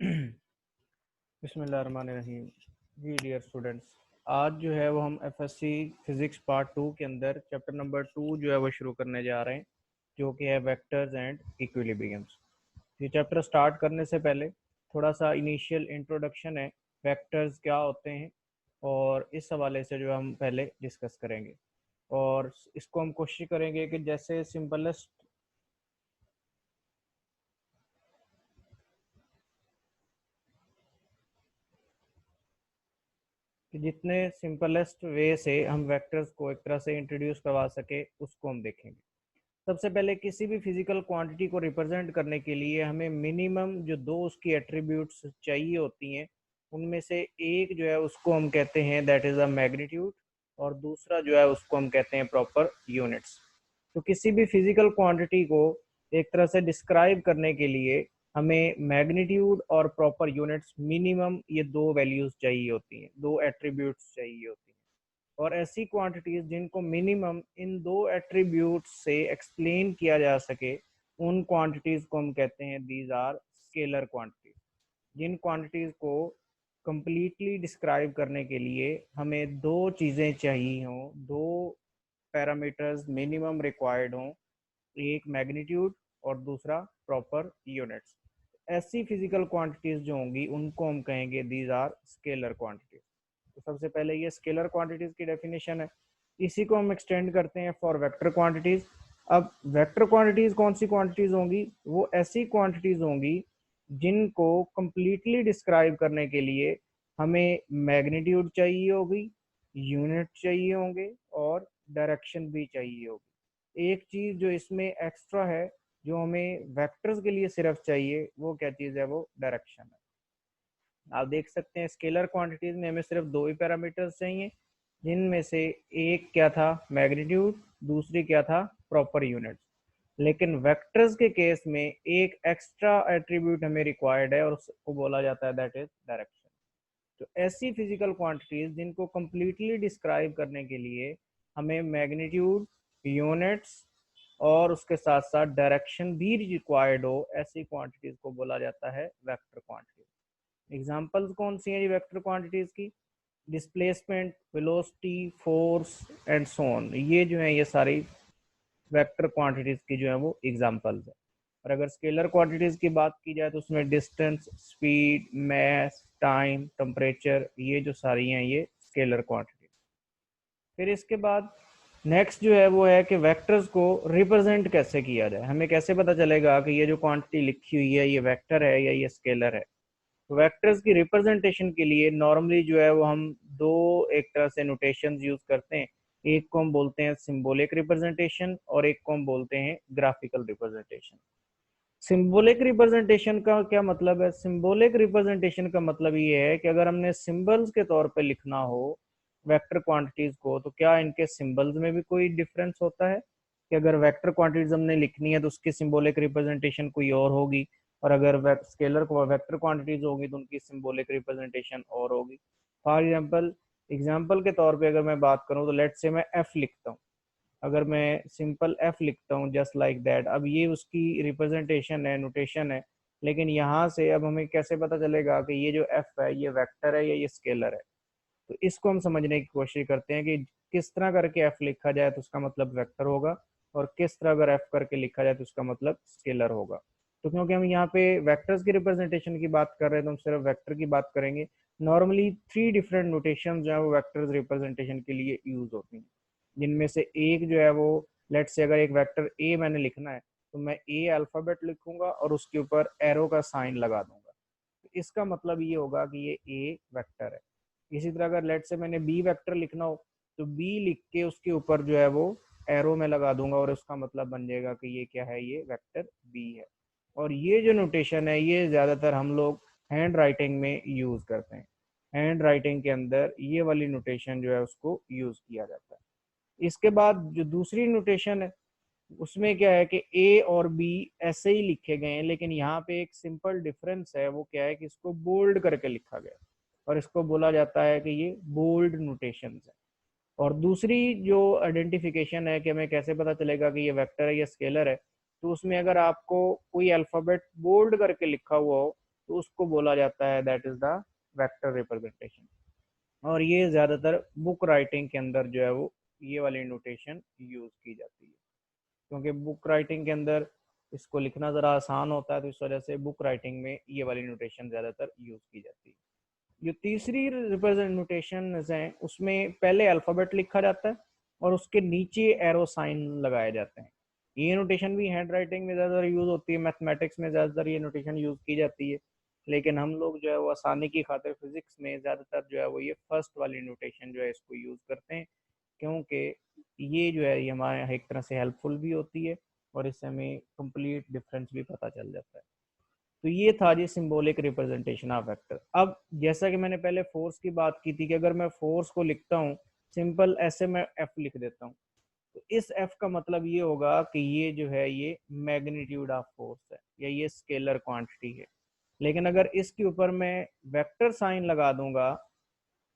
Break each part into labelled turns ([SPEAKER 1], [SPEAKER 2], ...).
[SPEAKER 1] बिस्मिल्लाहिर्रहमानिर्रहीम। जी dear students, आज जो है वो हम एफएससी फिज़िक्स पार्ट 2 के अंदर चैप्टर नंबर 2 जो है वो शुरू करने जा रहे हैं, जो कि है वेक्टर्स एंड इक्विलिब्रियम्स। ये चैप्टर स्टार्ट करने से पहले थोड़ा सा इनिशियल इंट्रोडक्शन है, वेक्टर्स क्या होते हैं, और इस हवाले से जो हम पहले डिस्कस करेंगे। और इसको हम कोशिश करेंगे कि जैसे सिंपलेस्ट कि जितने सिंपलेस्ट वे से हम वेक्टर्स को एक तरह से इंट्रोड्यूस करवा सके उसको हम देखेंगे। सबसे पहले किसी भी फिजिकल क्वांटिटी को रिप्रेजेंट करने के लिए हमें मिनिमम जो दो उसकी एट्रीब्यूट्स चाहिए होती हैं, उनमें से एक जो है उसको हम कहते हैं दैट इज़ अ मैग्नीट्यूड, और दूसरा जो है उसको हम कहते हैं प्रॉपर यूनिट्स। तो किसी भी फिजिकल क्वांटिटी को एक तरह से डिस्क्राइब करने के लिए हमें मैग्नीट्यूड और प्रॉपर यूनिट्स मिनिमम ये दो वैल्यूज चाहिए होती हैं, दो एट्रीब्यूट्स चाहिए होती हैं। और ऐसी क्वांटिटीज जिनको मिनिमम इन दो एट्रीब्यूट्स से एक्सप्लेन किया जा सके, उन क्वांटिटीज को हम कहते हैं दीज आर स्केलर क्वांटिटीज। जिन क्वांटिटीज को कंप्लीटली डिस्क्राइब करने के लिए हमें दो चीज़ें चाहिए हों, दो पैरामीटर्स मिनिमम रिक्वायर्ड हों, एक मैग्नीट्यूड और दूसरा प्रॉपर यूनिट्स। ऐसी फिजिकल क्वांटिटीज जो होंगी उनको हम कहेंगे दीज आर स्केलर क्वांटिटीज। तो सबसे पहले ये स्केलर क्वांटिटीज की डेफिनेशन है, इसी को हम एक्सटेंड करते हैं फॉर वेक्टर क्वांटिटीज। अब वेक्टर क्वांटिटीज कौन सी क्वांटिटीज होंगी? वो ऐसी क्वांटिटीज होंगी जिनको कंप्लीटली डिस्क्राइब करने के लिए हमें मैग्नीट्यूड चाहिए होगी, यूनिट चाहिए होंगे, और डायरेक्शन भी चाहिए होगी। एक चीज जो इसमें एक्स्ट्रा है, जो हमें वेक्टर्स के लिए सिर्फ चाहिए, वो क्या चीज है? वो डायरेक्शन है। आप देख सकते हैं स्केलर क्वांटिटीज में हमें सिर्फ दो ही पैरामीटर्स चाहिए, जिनमें से एक क्या था? मैग्नीट्यूड, दूसरी क्या था? Proper units. लेकिन वेक्टर्स के केस में एक एक्स्ट्रा एट्रीब्यूट हमें रिक्वायर्ड है और उसको बोला जाता है दैट इज डायरेक्शन। तो ऐसी फिजिकल क्वांटिटीज जिनको कंप्लीटली डिस्क्राइब करने के लिए हमें मैग्नीट्यूड, यूनिट्स और उसके साथ साथ डायरेक्शन भी रिक्वायर्ड हो, ऐसी क्वांटिटीज को बोला जाता है वेक्टर क्वांटिटीज। एग्जांपल्स कौन सी हैं ये वेक्टर क्वांटिटीज की? Displacement, velocity, force and so on, ये जो है ये सारी वेक्टर क्वांटिटीज की जो है वो एग्जांपल्स है। और अगर स्केलर क्वांटिटीज की बात की जाए तो उसमें डिस्टेंस, स्पीड, मास, टाइम, टेम्परेचर, ये जो सारी हैं ये स्केलर क्वांटिटीज। फिर इसके बाद नेक्स्ट जो है वो है कि वेक्टर्स को रिप्रेजेंट कैसे किया जाए। हमें कैसे पता चलेगा कि ये जो क्वांटिटी लिखी हुई है ये वेक्टर है या ये स्केलर है? वेक्टर्स की रिप्रेजेंटेशन के लिए नॉर्मली जो है वो हम दो एक तरह से नोटेशंस यूज करते हैं। एक को हम बोलते हैं सिंबॉलिक रिप्रेजेंटेशन और एक को हम बोलते हैं ग्राफिकल रिप्रेजेंटेशन। सिंबॉलिक रिप्रेजेंटेशन का क्या मतलब है? सिंबॉलिक रिप्रेजेंटेशन का मतलब ये है कि अगर हमने सिंबल्स के तौर पे लिखना हो वेक्टर क्वांटिटीज को, तो क्या इनके सिंबल्स में भी कोई डिफरेंस होता है? कि अगर वेक्टर क्वांटिटीज हमने लिखनी है तो उसकी सिंबॉलिक रिप्रेजेंटेशन कोई और होगी, और अगर स्केलर वेक्टर क्वांटिटीज होगी तो उनकी सिंबॉलिक रिप्रेजेंटेशन और होगी। फॉर एग्जाम्पल के तौर पे अगर मैं बात करूं तो लेट से मैं एफ लिखता हूं। अगर मैं सिंपल एफ लिखता हूँ जस्ट लाइक दैट, अब ये उसकी रिप्रेजेंटेशन है, नोटेशन है। लेकिन यहाँ से अब हमें कैसे पता चलेगा कि ये जो एफ है ये वेक्टर है या ये स्केलर है? तो इसको हम समझने की कोशिश करते हैं कि किस तरह करके एफ लिखा जाए तो उसका मतलब वेक्टर होगा, और किस तरह अगर एफ करके लिखा जाए तो उसका मतलब स्केलर होगा। तो क्योंकि हम यहाँ पे वेक्टर्स की रिप्रेजेंटेशन की बात कर रहे हैं तो हम सिर्फ वेक्टर की बात करेंगे। नॉर्मली थ्री डिफरेंट नोटेशन जो है वो वेक्टर्स रिप्रेजेंटेशन के लिए यूज होती हैं, जिनमें से एक जो है वो लेट से अगर एक वेक्टर ए मैंने लिखना है तो मैं ए अल्फ़ाबेट लिखूंगा और उसके ऊपर एरो का साइन लगा दूंगा, तो इसका मतलब ये होगा कि ये ए वेक्टर है। इसी तरह अगर लेट से मैंने बी वेक्टर लिखना हो तो बी लिख के उसके ऊपर जो है वो एरो में लगा दूंगा और उसका मतलब बन जाएगा कि ये क्या है? ये वेक्टर बी है। और ये जो नोटेशन है ये ज़्यादातर हम लोग हैंड राइटिंग में यूज़ करते हैं। हैंड राइटिंग के अंदर ये वाली नोटेशन जो है उसको यूज़ किया जाता है। इसके बाद जो दूसरी नोटेशन है उसमें क्या है कि ए और बी ऐसे ही लिखे गए हैं, लेकिन यहाँ पे एक सिंपल डिफरेंस है। वो क्या है कि इसको बोल्ड करके लिखा गया और इसको बोला जाता है कि ये बोल्ड नोटेशन है। और दूसरी जो आइडेंटिफिकेशन है कि हमें कैसे पता चलेगा कि ये वेक्टर है या स्केलर है, तो उसमें अगर आपको कोई अल्फ़ाबेट बोल्ड करके लिखा हुआ हो तो उसको बोला जाता है that is the vector representation. और ये ज़्यादातर बुक राइटिंग के अंदर जो है वो ये वाली नोटेशन यूज़ की जाती है, क्योंकि बुक राइटिंग के अंदर इसको लिखना ज़रा आसान होता है, तो इस वजह से बुक राइटिंग में ये वाली नोटेशन ज़्यादातर यूज़ की जाती है। जो तीसरी रिप्रेजेंट नोटेशन हैं उसमें पहले अल्फ़ाबेट लिखा जाता है और उसके नीचे एरो साइन लगाए जाते हैं। ये नोटेशन भी हैंड राइटिंग में ज़्यादातर यूज़ होती है, मैथमेटिक्स में ज़्यादातर ये नोटेशन यूज़ की जाती है, लेकिन हम लोग जो है वो आसानी की खातिर फिजिक्स में ज़्यादातर जो है वो ये फर्स्ट वाली नोटेशन जो है इसको यूज़ करते हैं, क्योंकि ये जो है ये हमारे यहाँ एक तरह से हेल्पफुल भी होती है और इससे हमें कंप्लीट डिफरेंस भी पता चल जाता है। तो ये था जी सिंबॉलिक रिप्रेजेंटेशन ऑफ वेक्टर। अब जैसा कि मैंने पहले फोर्स की बात की थी कि अगर मैं फोर्स को लिखता हूँ सिंपल ऐसे मैं एफ लिख देता हूँ, तो इस एफ का मतलब ये होगा कि ये जो है ये मैग्नीट्यूड ऑफ फोर्स है या ये स्केलर क्वांटिटी है। लेकिन अगर इसके ऊपर मैं वेक्टर साइन लगा दूंगा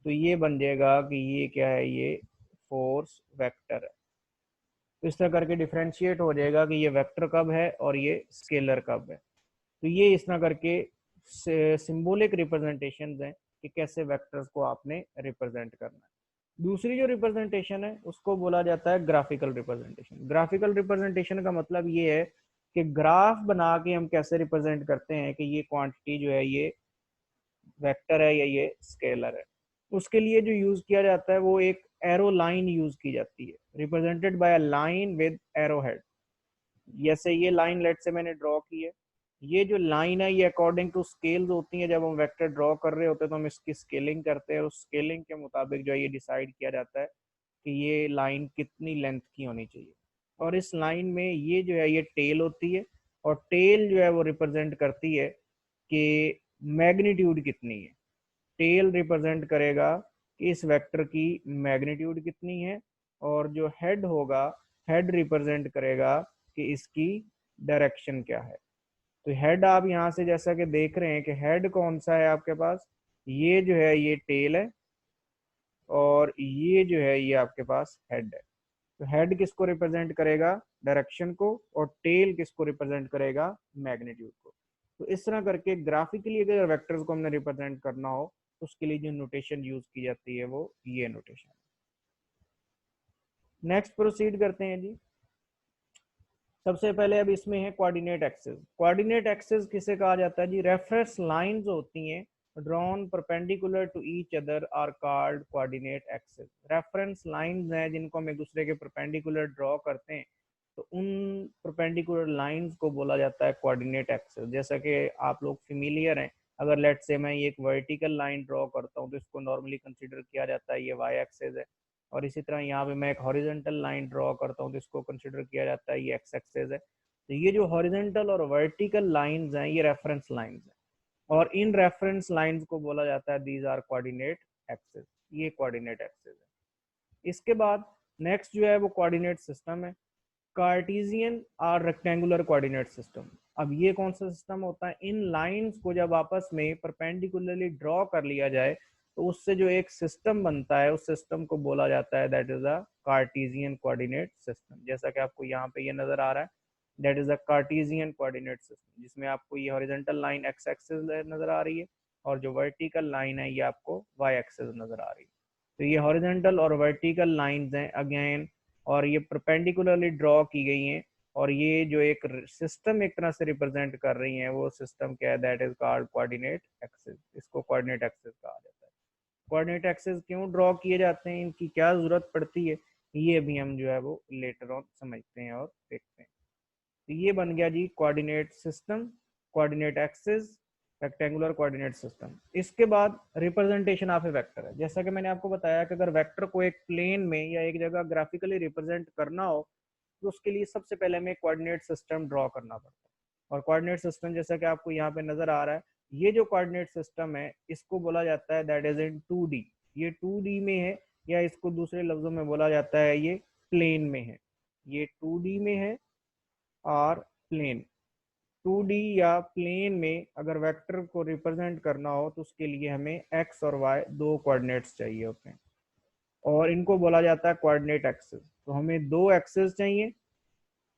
[SPEAKER 1] तो ये बन जाएगा कि ये क्या है, ये फोर्स वेक्टर है। तो इस तरह करके डिफ्रेंशिएट हो जाएगा कि ये वेक्टर कब है और ये स्केलर कब है। तो ये इस तरह करके सिंबॉलिक रिप्रेजेंटेशन हैं कि कैसे वेक्टर्स को आपने रिप्रेजेंट करना है। दूसरी जो रिप्रेजेंटेशन है उसको बोला जाता है ग्राफिकल रिप्रेजेंटेशन। ग्राफिकल रिप्रेजेंटेशन का मतलब ये है कि ग्राफ बना के हम कैसे रिप्रेजेंट करते हैं कि ये क्वांटिटी जो है ये वेक्टर है या ये स्केलर है। उसके लिए जो यूज किया जाता है वो एक एरो लाइन यूज की जाती है, represented by a line with arrow head. जैसे ये लाइन लेट से मैंने ड्रॉ की है, ये जो लाइन है ये अकॉर्डिंग टू स्केल्स होती है। जब हम वेक्टर ड्रॉ कर रहे होते हैं तो हम इसकी स्केलिंग करते हैं और उस स्केलिंग के मुताबिक जो है ये डिसाइड किया जाता है कि ये लाइन कितनी लेंथ की होनी चाहिए। और इस लाइन में ये जो है ये टेल होती है और टेल जो है वो रिप्रेजेंट करती है कि मैग्नीट्यूड कितनी है। टेल रिप्रेजेंट करेगा कि इस वेक्टर की मैग्नीट्यूड कितनी है, और जो हेड होगा हेड रिप्रेजेंट करेगा कि इसकी डायरेक्शन क्या है। तो हेड आप यहाँ से जैसा कि देख रहे हैं कि हेड कौन सा है आपके पास, ये जो है ये टेल है और ये जो है ये आपके पास हेड है। तो हेड किसको रिप्रेजेंट करेगा, डायरेक्शन को, और टेल किसको रिप्रेजेंट करेगा, मैग्नीट्यूड को। तो इस तरह करके ग्राफिकली अगर वेक्टर्स को हमने रिप्रेजेंट करना हो तो उसके लिए जो नोटेशन यूज की जाती है वो ये नोटेशन। नेक्स्ट प्रोसीड करते हैं जी। सबसे पहले अब इसमें है कोऑर्डिनेट एक्सिस। कोऑर्डिनेट एक्सिस किसे कहा जाता है जी, रेफरेंस लाइंस होती हैं drawn perpendicular to each other are called coordinate axis. Reference lines हैं जिनको हम एक दूसरे के परपेंडिकुलर ड्रॉ करते हैं, तो उन परपेंडिकुलर लाइंस को बोला जाता है कोऑर्डिनेट एक्सिस। जैसा कि आप लोग फेमिलियर हैं, अगर लेट से मैं ये एक वर्टिकल लाइन ड्रॉ करता हूँ तो इसको नॉर्मली कंसिडर किया जाता है ये वाई एक्सिस है, और इसी तरह यहाँ पे मैं एक हॉरिजॉन्टल लाइन ड्रॉ करता हूँ तो इसको कंसिडर किया जाता है ये एक्स एक्सिस है। तो ये जो हॉरिजॉन्टल और वर्टिकल लाइंस हैं ये रेफरेंस लाइंस हैं, और इन रेफरेंस लाइंस को बोला जाता है दीज आर कोऑर्डिनेट एक्सिस। ये कोऑर्डिनेट एक्सिस है। इसके बाद नेक्स्ट जो है वो कोऑर्डिनेट सिस्टम है, कार्टेशियन और रेक्टेंगुलर कोऑर्डिनेट सिस्टम। अब ये कौन सा सिस्टम होता है, इन लाइंस को जब आपस में परपेंडिकुलरली ड्रॉ कर लिया जाए तो उससे जो एक सिस्टम बनता है उस सिस्टम को बोला जाता है that is a Cartesian coordinate system. जैसा कि आपको यहाँ पे ये नजर आ रहा है, that is a Cartesian coordinate system, जिसमें आपको ये हॉरिजॉन्टल लाइन एक्स एक्सिस नजर आ रही है और जो वर्टिकल लाइन है ये आपको वाई एक्सिस नजर आ रही है। तो ये हॉरिजॉन्टल और वर्टिकल लाइंस हैं अगेन, और ये परपेंडिकुलरली ड्रॉ की गई हैं, और ये जो एक सिस्टम एक तरह से रिप्रेजेंट कर रही हैं वो सिस्टम क्या है, that is called coordinate axis. इसको कोऑर्डिनेट एक्सिस कहा जाता है। कोऑर्डिनेट एक्सिस क्यों ड्रॉ किए जाते हैं, इनकी क्या जरूरत पड़ती है, ये भी हम जो है वो लेटर ऑन समझते हैं और देखते हैं। तो ये बन गया जी coordinate system, coordinate axis, rectangular coordinate system. इसके बाद रिप्रेजेंटेशन ऑफ ए वेक्टर है। जैसा कि मैंने आपको बताया कि अगर वेक्टर को एक प्लेन में या एक जगह ग्राफिकली रिप्रेजेंट करना हो तो उसके लिए सबसे पहले हमें कोऑर्डिनेट सिस्टम ड्रॉ करना पड़ता है। और कोऑर्डिनेट सिस्टम जैसा कि आपको यहाँ पे नजर आ रहा है, ये जो कोऑर्डिनेट सिस्टम है इसको बोला जाता है दैट इज इन 2D। ये 2D में है, या इसको दूसरे लफ्जों में बोला जाता है ये प्लेन में है। ये 2D में है और प्लेन। 2D या प्लेन में अगर वेक्टर को रिप्रेजेंट करना हो तो उसके लिए हमें एक्स और वाई दो कोऑर्डिनेट्स चाहिए होते हैं, और इनको बोला जाता है कोऑर्डिनेट एक्सिस। तो हमें दो एक्सिस चाहिए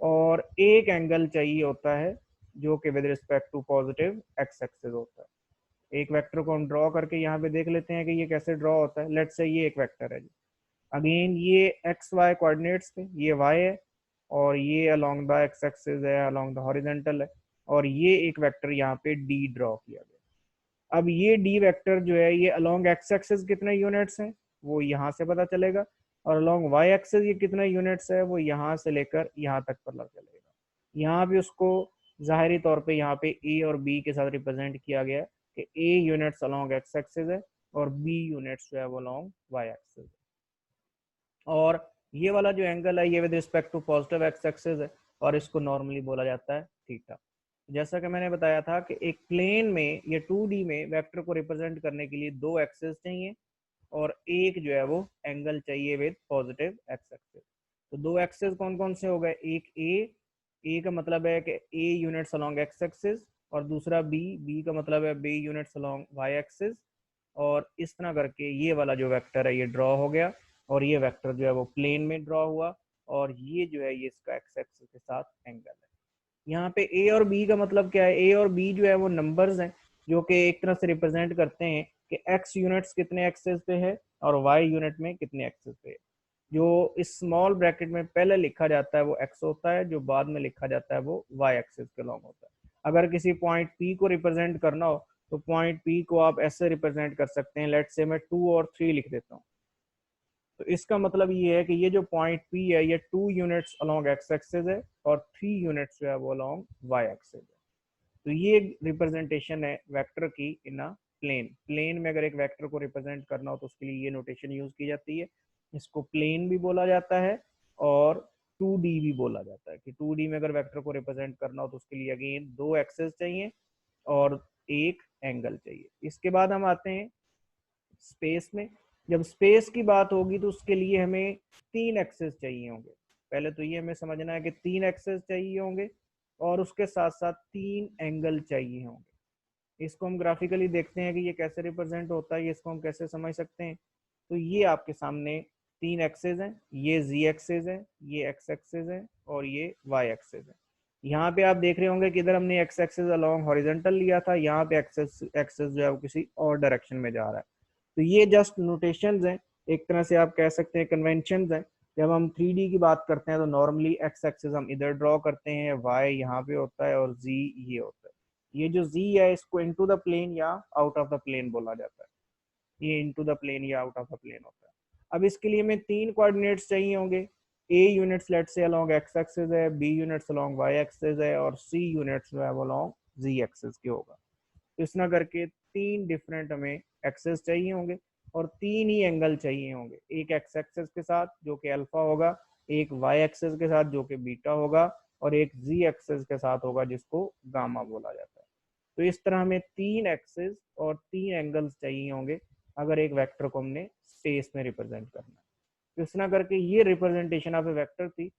[SPEAKER 1] और एक एंगल चाहिए होता है जो कि with respect to positive x axis होता है। एक वेक्टर को हम ड्रॉ करके यहाँ पे देख लेते हैं कि ये कैसे ड्रॉ होता है। लेट्स से ये एक वेक्टर है जी, अगेन ये एक्स वाई कोऑर्डिनेट्स पे, ये वाई है और ये अलोंग द एक्स एक्सिस है, अलोंग द हॉरिजॉन्टल है, और ये एक वेक्टर यहाँ पे डी ड्रॉ किया गया। अब ये डी वेक्टर जो है ये अलोंग एक्स एक्सिस कितने यूनिट्स हैं वो यहाँ से पता चलेगा, और अलोंग वाई एक्सिस ये कितने यूनिट्स है वो यहाँ से लेकर यहाँ तक पता चलेगा। यहाँ भी उसको ज़ाहिरी तौर पे यहाँ पे ए और बी के साथ रिप्रेजेंट किया गया है कि a units along x axis है और बी यूनिट्स जो है वो अलोंग वाई एक्सिस है। और ये वाला जो एंगल है ये with respect to positive x axis है और इसको नॉर्मली बोला जाता है थीटा। जैसा कि मैंने बताया था कि एक प्लेन में या 2D में वेक्टर को रिप्रेजेंट करने के लिए दो एक्सिस चाहिए और एक जो है वो एंगल चाहिए विद पॉजिटिव एक्स एक्सिस। तो दो एक्सिस कौन कौन से हो गए, एक ए का मतलब है कि a units along x axis, और दूसरा बी का मतलब है b units along y axis. और इस तरह करके ये वाला जो वेक्टर है ये ड्रॉ हो गया और ये वेक्टर जो है वो प्लेन में ड्रॉ हुआ, और ये जो है ये इसका एक्स एक्सिस के साथ एंगल है। यहाँ पे ए और बी का मतलब क्या है, ए और बी जो है वो नंबर्स हैं जो कि एक तरह से रिप्रेजेंट करते हैं कि एक्स यूनिट्स कितने एक्सेस पे है और वाई यूनिट में कितने एक्सेस पे है। जो इस स्मॉल ब्रैकेट में पहले लिखा जाता है वो एक्स होता है, जो बाद में लिखा जाता है वो वाई एक्सिस के लॉन्ग होता है। अगर किसी पॉइंट पी को रिप्रेजेंट करना हो तो पॉइंट पी को आप ऐसे रिप्रेजेंट कर सकते हैं, लेट्स से मैं 2 और 3 लिख देता हूँ। तो इसका मतलब ये है कि ये जो पॉइंट पी है ये 2 यूनिट्स अलोंग एक्स एक्सिस है और 3 यूनिट्स जो है वो अलोंग वाई एक्सिस है। तो ये रिप्रेजेंटेशन है वेक्टर की इन अ प्लेन। प्लेन में अगर एक वेक्टर को रिप्रेजेंट करना हो तो उसके लिए ये नोटेशन यूज की जाती है। इसको प्लेन भी बोला जाता है और 2D भी बोला जाता है कि 2D में अगर वेक्टर को रिप्रेजेंट करना हो तो उसके लिए अगेन दो एक्सेस चाहिए और एक एंगल चाहिए। इसके बाद हम आते हैं स्पेस में। जब स्पेस की बात होगी तो उसके लिए हमें तीन एक्सेस चाहिए होंगे। पहले तो ये हमें समझना है कि तीन एक्सेस चाहिए होंगे और उसके साथ साथ तीन एंगल चाहिए होंगे। इसको हम ग्राफिकली देखते हैं कि ये कैसे रिप्रेजेंट होता है, इसको हम कैसे समझ सकते हैं। तो ये आपके सामने तीन एक्सेस हैं, ये जी एक्सेस है, ये एक्स एक्सेस है और ये वाई एक्सेस है। यहाँ पे आप देख रहे होंगे कि इधर हमने एक्स एक्सेस अलोंग हॉरिजॉन्टल लिया था, यहाँ पे एक्सेस एक्सेस जो है वो किसी और डायरेक्शन में जा रहा है। तो ये जस्ट नोटेशंस हैं, एक तरह से आप कह सकते हैं कन्वेंशंस हैं। जब हम 3D की बात करते हैं तो नॉर्मली एक्स एक्सिस हम इधर ड्रॉ करते हैं, वाई यहाँ पे होता है और जी ये होता है। ये जो जी है इसको इनटू द प्लेन या आउट ऑफ द प्लेन बोला जाता है, ये इनटू द प्लेन या आउट ऑफ द प्लेन होता है। अब इसके लिए हमें तीन कोऑर्डिनेट्स चाहिए होंगे। A units let say along x axis है, b units along y axis है और सी यूनिट्स जो है वो अलोंग जी एक्सिस के होगा। तो इस तरह करके तीन डिफरेंट हमें एक्सेस चाहिए होंगे और तीन ही एंगल चाहिए होंगे, एक एक्स एक्सेस के साथ जो कि अल्फा होगा, एक वाई एक्सेस के साथ जो कि बीटा होगा और एक जी एक्सेस के साथ होगा जिसको गामा बोला जाता है। तो इस तरह हमें तीन एक्सेस और तीन एंगल्स चाहिए होंगे अगर एक वेक्टर को हमने स्पेस में रिप्रेजेंट करना है। तो इस तरह करके ये रिप्रेजेंटेशन ऑफ ए वेक्टर थी